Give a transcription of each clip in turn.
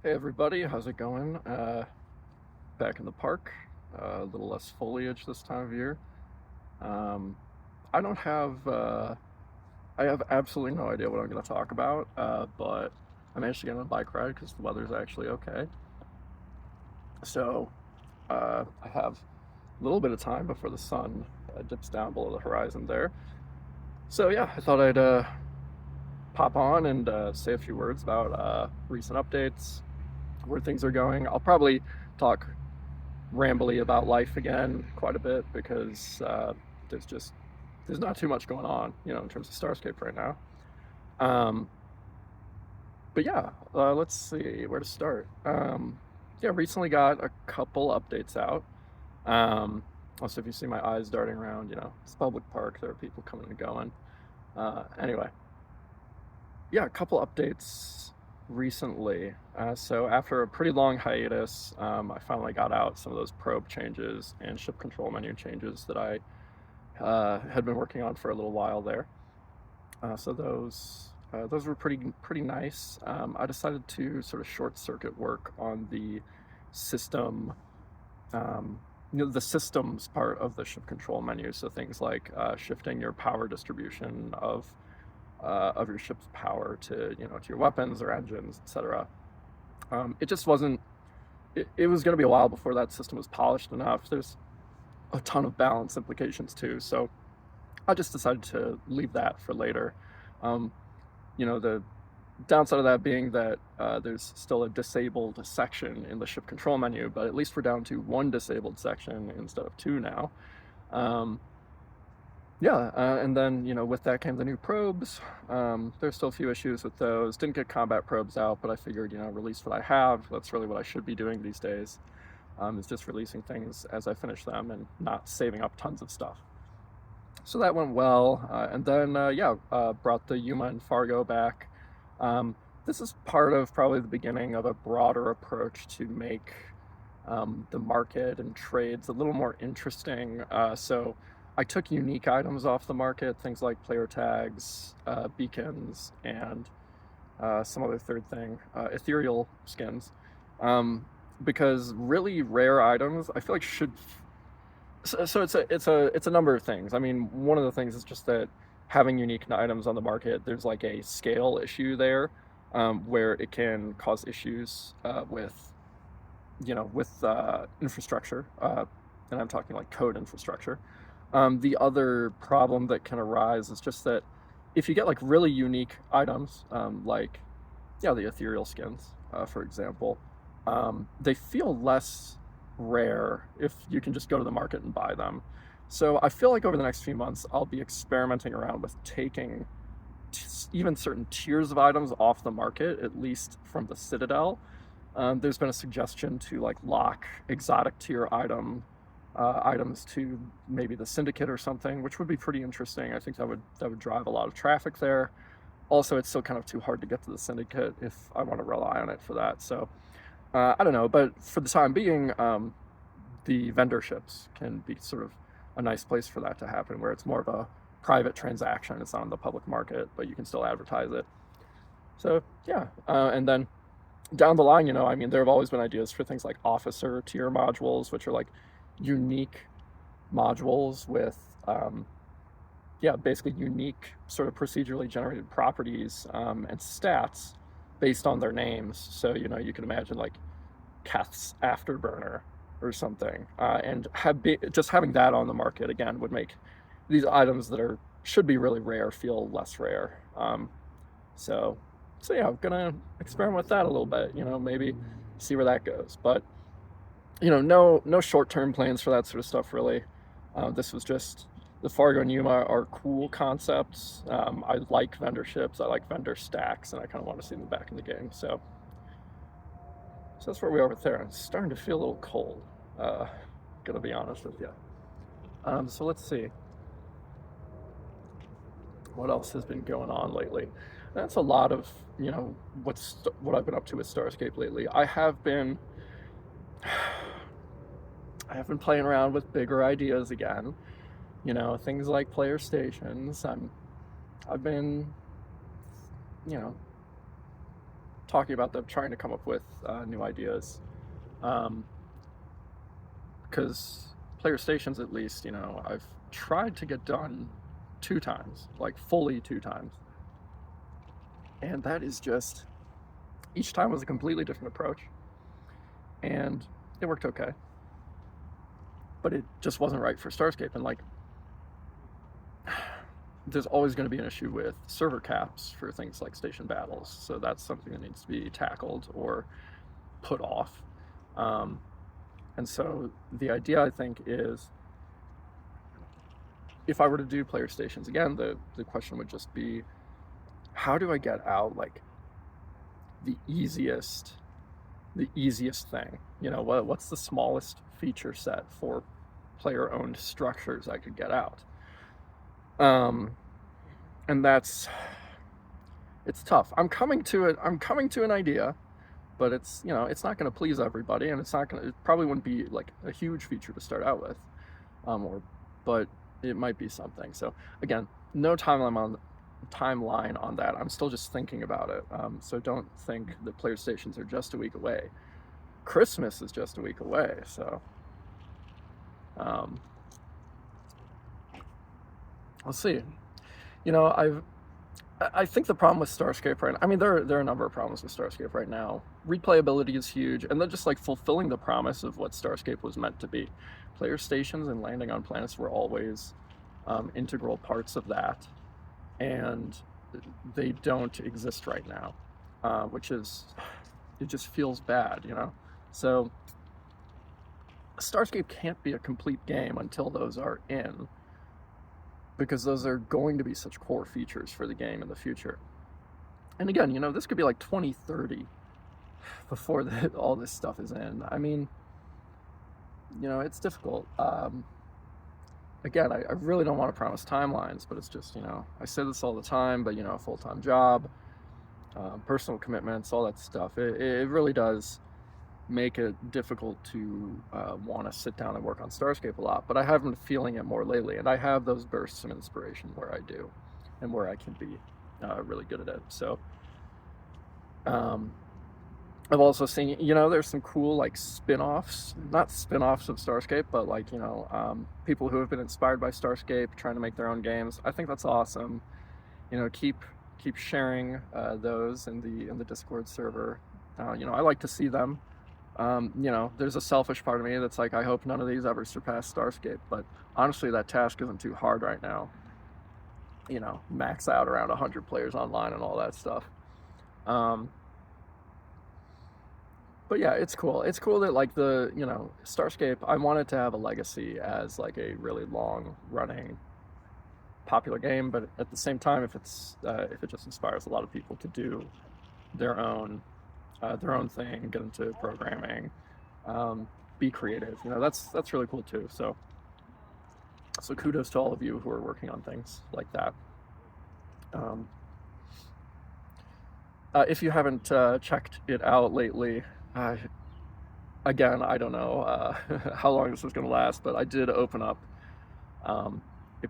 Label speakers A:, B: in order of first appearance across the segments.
A: Hey everybody, how's it going? Back in the park, a little less foliage this time of year. Um, I don't have, I have absolutely no idea what I'm going to talk about, but I managed to get on a bike ride because the weather's actually okay. So I have a little bit of time before the sun dips down below the horizon there. So yeah, I thought I'd pop on and say a few words about recent updates, where things are going. I'll probably talk rambly about life again quite a bit because there's just there's not too much going on, in terms of Starscape right now. Um, but yeah, let's see where to start. Yeah, recently got a couple updates out. Also, if you see my eyes darting around, it's a public park. There are people coming and going. Anyway, yeah, a couple updates recently. So after a pretty long hiatus, I finally got out some of those probe changes and ship control menu changes that I had been working on for a little while there. So those were pretty nice. I decided to sort of short circuit work on the system, um, the systems part of the ship control menu. So things like shifting your power distribution of your ship's power to your weapons or engines, etc. It just wasn't. It was going to be a while before that system was polished enough. There's a ton of balance implications too, so I just decided to leave that for later. Um, the downside of that being that there's still a disabled section in the ship control menu, but at least we're down to one disabled section instead of two now. Um, yeah, and then with that came the new probes. There's still a few issues with those. Didn't get combat probes out, but I figured release what I have. That's really what I should be doing these days. Is just releasing things as I finish them and not saving up tons of stuff. So that went well, and then yeah, brought the Yuma and Fargo back. This is part of probably the beginning of a broader approach to make the market and trades a little more interesting. So I took unique items off the market, things like player tags, beacons, and some other third thing, ethereal skins, because really rare items I feel like should. So it's a number of things. I mean, one of the things is just that having unique items on the market, there's like a scale issue there, where it can cause issues with infrastructure, and I'm talking like code infrastructure. The other problem that can arise is just that if you get like really unique items, like yeah, the ethereal skins, for example, they feel less rare if you can just go to the market and buy them. So I feel like over the next few months, I'll be experimenting around with taking even certain tiers of items off the market, at least from the Citadel. There's been a suggestion to like lock exotic tier items to maybe the Syndicate or something, which would be pretty interesting. I think that would drive a lot of traffic there. Also, it's still kind of too hard to get to the Syndicate if I want to rely on it for that. So I don't know, but for the time being, the vendor ships can be sort of a nice place for that to happen, where it's more of a private transaction. It's not on the public market, but you can still advertise it. So yeah, and then down the line, I mean, there have always been ideas for things like officer tier modules, which are like unique modules with, yeah, basically unique sort of procedurally generated properties and stats based on their names. So, you can imagine like Keth's Afterburner or something. And just having that on the market again would make these items that should be really rare feel less rare. So, so yeah, I'm gonna experiment with that a little bit. Maybe see where that goes. But no short-term plans for that sort of stuff really. This was just the Fargo and Yuma are cool concepts. I like vendor ships, I like vendor stacks, and I kind of want to see them back in the game. So that's where we are with there. It's starting to feel a little cold. Uh, gonna be honest with you. So let's see what else has been going on lately. That's a lot of what I've been up to with Starscape lately. I have been playing around with bigger ideas again. Things like player stations. I've been, you know, talking about them trying to come up with new ideas. Because player stations, at least, I've tried to get done 2 times, like fully 2 times. And that is just, each time was a completely different approach. And it worked okay. But it just wasn't right for Starscape. And like, there's always going to be an issue with server caps for things like station battles. So that's something that needs to be tackled or put off. And so the idea, I think, is if I were to do player stations again, the question would just be, how do I get out like the easiest thing? What's the smallest feature set for player-owned structures I could get out? And it's tough. I'm coming to an idea, but it's not going to please everybody, and it probably wouldn't be like a huge feature to start out with, but it might be something. So again, no timeline on that. I'm still just thinking about it. So don't think that player stations are just a week away. Christmas is just a week away, so we'll see. I think the problem with Starscape right now, I mean, there are a number of problems with Starscape right now. Replayability is huge, and they're just like fulfilling the promise of what Starscape was meant to be. Player stations and landing on planets were always integral parts of that, and they don't exist right now, it just feels bad, So Starscape can't be a complete game until those are in, because those are going to be such core features for the game in the future. And again, this could be like 2030 before all this stuff is in. I mean, it's difficult. Again, I really don't want to promise timelines, but it's just, I say this all the time, but, a full-time job, personal commitments, all that stuff, it really does make it difficult to want to sit down and work on Starscape a lot. But I have been feeling it more lately, and I have those bursts of inspiration where I do, and where I can be really good at it. So I've also seen, there's some cool like spin-offs, not spin-offs of Starscape, but like, people who have been inspired by Starscape trying to make their own games. I think that's awesome. Keep sharing those in the Discord server. I like to see them. There's a selfish part of me that's like, I hope none of these ever surpass Starscape, but honestly, that task isn't too hard right now. Max out around 100 players online and all that stuff. But yeah, it's cool. It's cool that like Starscape, I want it to have a legacy as like a really long running popular game, but at the same time, if it just inspires a lot of people to do their own thing, get into programming, be creative. That's really cool too. So kudos to all of you who are working on things like that. If you haven't checked it out lately, again, I don't know how long this is going to last, but I did open up a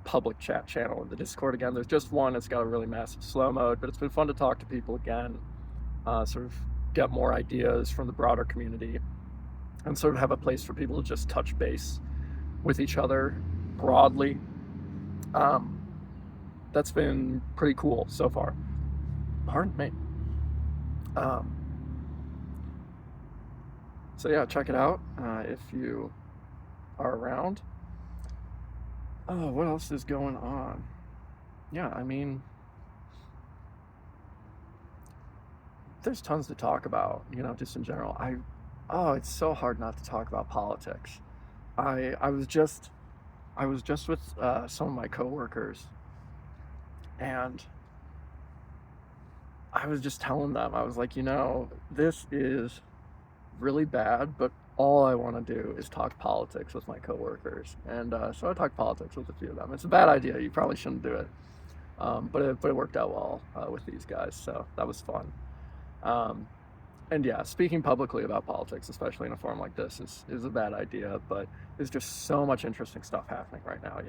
A: public chat channel in the Discord again. There's just one. It's got a really massive slow mode, but it's been fun to talk to people again, sort of get more ideas from the broader community, and sort of have a place for people to just touch base with each other broadly. That's been pretty cool so far. Pardon me. So yeah, check it out if you are around. Oh, what else is going on? Yeah, I mean, there's tons to talk about, just in general. It's so hard not to talk about politics. I was just with some of my coworkers, and I was just telling them, I was like, this is really bad, but all I want to do is talk politics with my coworkers. And so I talked politics with a few of them. It's a bad idea. You probably shouldn't do it. But it worked out well with these guys, so that was fun. And yeah, speaking publicly about politics, especially in a forum like this, is a bad idea, but there's just so much interesting stuff happening right now,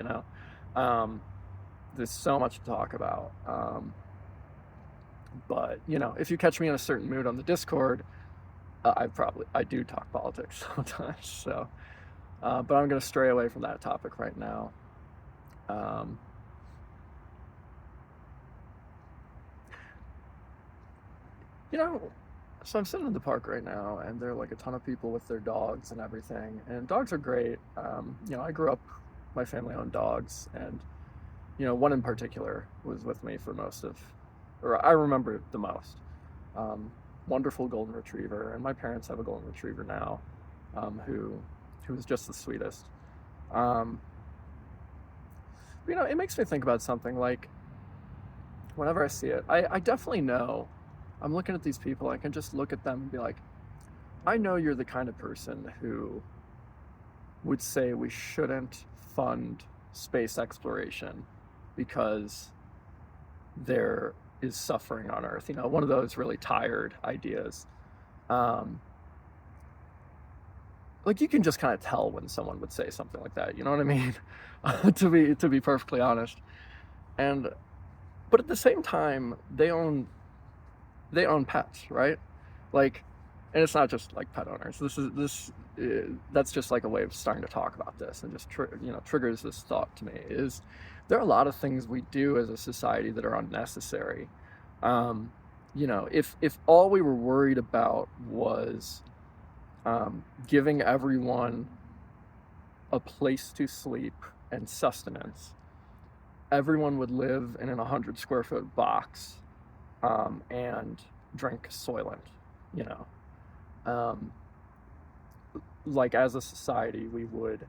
A: there's so much to talk about. But, if you catch me in a certain mood on the Discord, I do talk politics sometimes. So, but I'm going to stray away from that topic right now. Um, you know, so I'm sitting in the park right now, and there are like a ton of people with their dogs and everything. And dogs are great. I grew up, my family owned dogs, and one in particular was with me for or I remember it the most. Um, Wonderful golden retriever, and my parents have a golden retriever now, who is just the sweetest. Um, it makes me think about something like whenever I see it, I definitely know. I'm looking at these people, I can just look at them and be like, I know you're the kind of person who would say we shouldn't fund space exploration because there is suffering on Earth. One of those really tired ideas. Um, like you can just kind of tell when someone would say something like that. You know what I mean? To be perfectly honest. And but at the same time, they own pets, right? Like, and it's not just like pet owners. That's just like a way of starting to talk about this, and just triggers this thought to me. Is there are a lot of things we do as a society that are unnecessary. If all we were worried about was giving everyone a place to sleep and sustenance, everyone would live in an 100 square foot box, and drink Soylent. You know, um, like as a society, we would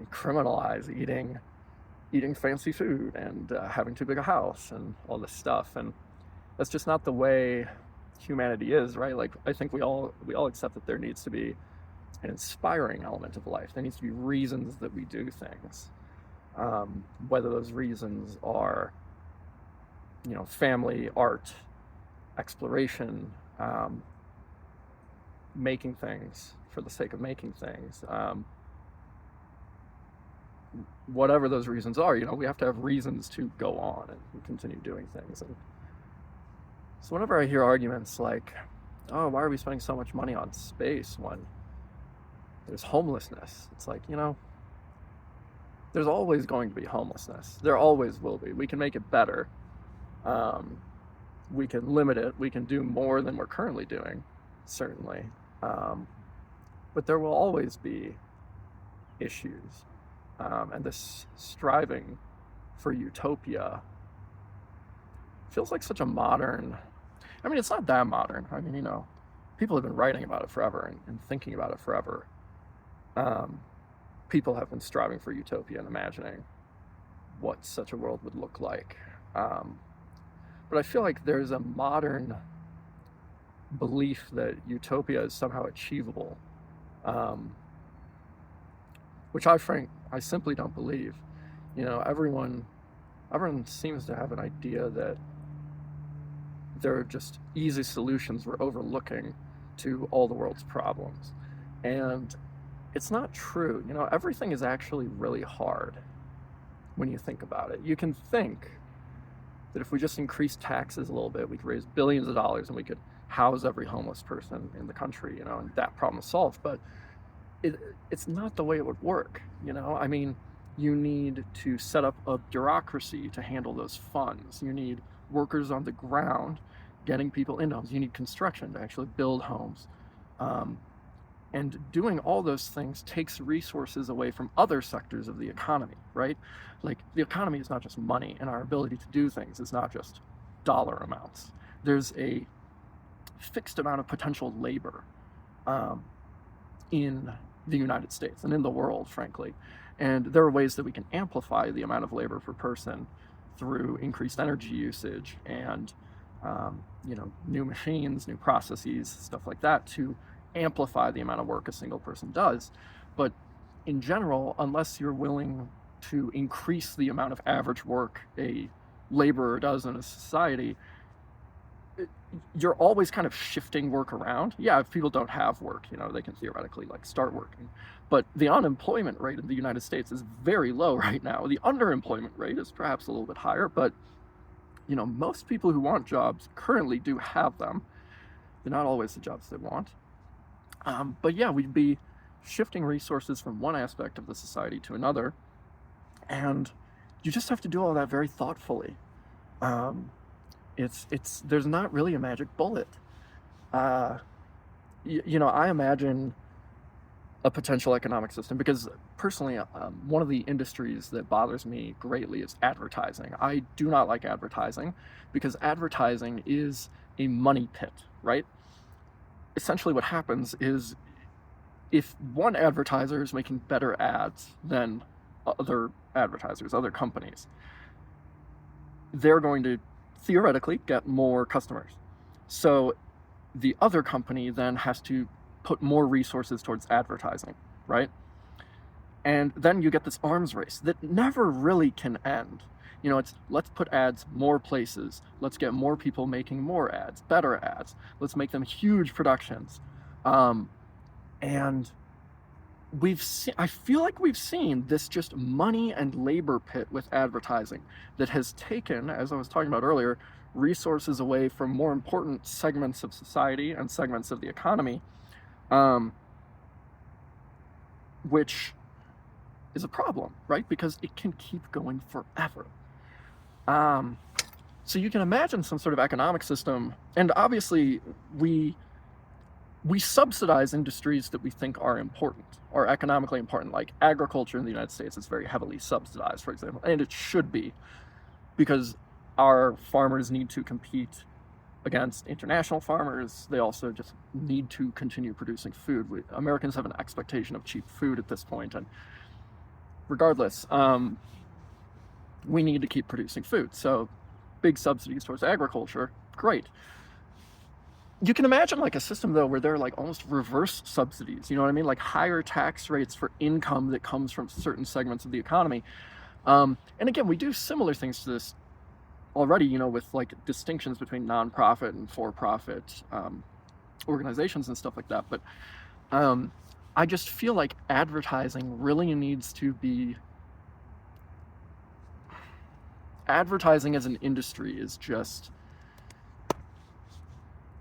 A: criminalize eating fancy food and having too big a house and all this stuff, and that's just not the way humanity is, right? Like I think we all accept that there needs to be an inspiring element of life. There needs to be reasons that we do things, whether those reasons are family, art, exploration, making things for the sake of making things, whatever those reasons are. We have to have reasons to go on and continue doing things. And so whenever I hear arguments like, oh, why are we spending so much money on space when there's homelessness, it's like, there's always going to be homelessness. There always will be. We can make it better. We can limit it. We can do more than we're currently doing, certainly. But there will always be issues. And this striving for utopia feels like such a modern, it's not that modern. People have been writing about it forever and thinking about it forever. People have been striving for utopia and imagining what such a world would look like. But I feel like there's a modern belief that utopia is somehow achievable, which I simply don't believe. Everyone seems to have an idea that there are just easy solutions we're overlooking to all the world's problems. And it's not true. Everything is actually really hard when you think about it. You can think that if we just increased taxes a little bit, we could raise billions of dollars and we could house every homeless person in the country, and that problem is solved. But it's not the way it would work. You need to set up a bureaucracy to handle those funds. You need workers on the ground getting people into homes. You need construction to actually build homes. And doing all those things takes resources away from other sectors of the economy, right? Like the economy is not just money, and our ability to do things is not just dollar amounts. There's a fixed amount of potential labor in the United States and in the world, frankly. And there are ways that we can amplify the amount of labor per person through increased energy usage and new machines, new processes, stuff like that, to amplify the amount of work a single person does. But in general, unless you're willing to increase the amount of average work a laborer does in a society, you're always kind of shifting work around. Yeah, if people don't have work, they can theoretically start working. But the unemployment rate in the United States is very low right now. The underemployment rate is perhaps a little bit higher, but most people who want jobs currently do have them. They're not always the jobs they want. But yeah, we'd be shifting resources from one aspect of the society to another, and you just have to do all that very thoughtfully. Um, there's not really a magic bullet. Uh, I imagine a potential economic system because personally, one of the industries that bothers me greatly is advertising. I do not like advertising because advertising is a money pit, right? Essentially what happens is if one advertiser is making better ads than other advertisers, other companies, they're going to theoretically get more customers. So the other company then has to put more resources towards advertising, right? And then you get this arms race that never really can end. It's let's put ads more places. Let's get more people making more ads, better ads. Let's make them huge productions. And I feel like we've seen this just money and labor pit with advertising that has taken, as I was talking about earlier, resources away from more important segments of society and segments of the economy, which is a problem, right? Because it can keep going forever. So you can imagine some sort of economic system, and obviously we subsidize industries that we think are important, are economically important, like agriculture in the United States is very heavily subsidized, for example, and it should be, because our farmers need to compete against international farmers. They also just need to continue producing food. Americans have an expectation of cheap food at this point, and regardless, we need to keep producing food. So big subsidies towards agriculture, great. You can imagine like a system though where there are like almost reverse subsidies, you know what I mean? Like higher tax rates for income that comes from certain segments of the economy. And again, we do similar things to this already, with like distinctions between nonprofit and for-profit organizations and stuff like that. But I just feel like advertising really needs to be... Advertising as an industry is just...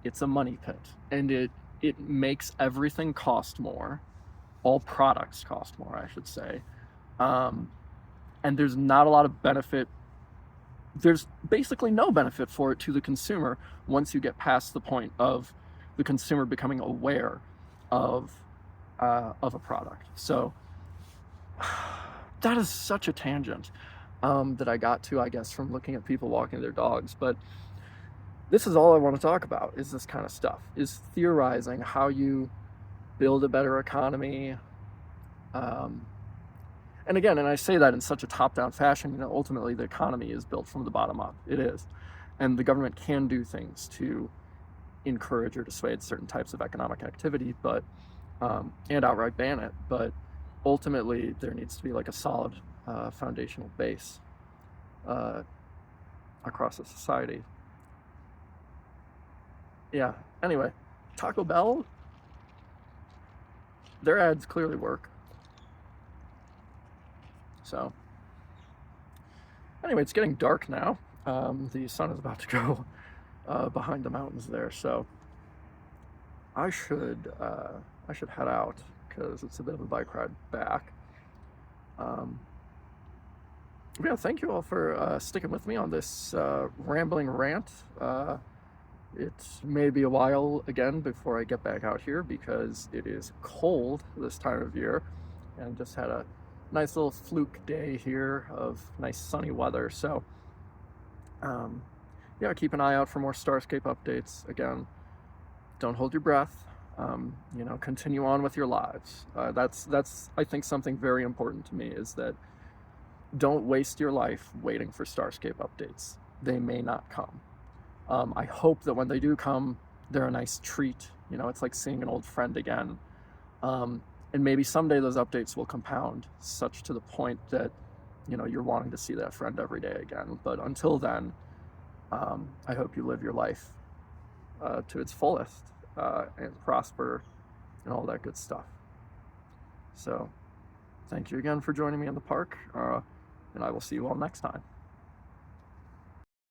A: It's a money pit, and it makes everything cost more. All products cost more, I should say. And there's not a lot of benefit. There's basically no benefit for it to the consumer once you get past the point of the consumer becoming aware of a product. So that is such a tangent that I got to, I guess, from looking at people walking their dogs. But this is all I want to talk about, is this kind of stuff, is theorizing how you build a better economy. And again, and I say that in such a top-down fashion, ultimately the economy is built from the bottom up. It is. And the government can do things to encourage or dissuade certain types of economic activity, but and outright ban it. But ultimately, there needs to be like a solid foundational base across a society. Yeah, anyway, Taco Bell, their ads clearly work. So, anyway, it's getting dark now. The sun is about to go behind the mountains there, so I should head out because it's a bit of a bike ride back. Yeah, thank you all for sticking with me on this rambling rant. It may be a while again before I get back out here because it is cold this time of year, and just had a nice little fluke day here of nice sunny weather. So yeah, keep an eye out for more Starscape updates. Again, don't hold your breath. Continue on with your lives. That's I think something very important to me, is that don't waste your life waiting for Starscape updates. They may not come. I hope that when they do come, they're a nice treat. It's like seeing an old friend again. And maybe someday those updates will compound such to the point that, you're wanting to see that friend every day again. But until then, I hope you live your life to its fullest and prosper and all that good stuff. So, thank you again for joining me in the park, and I will see you all next time.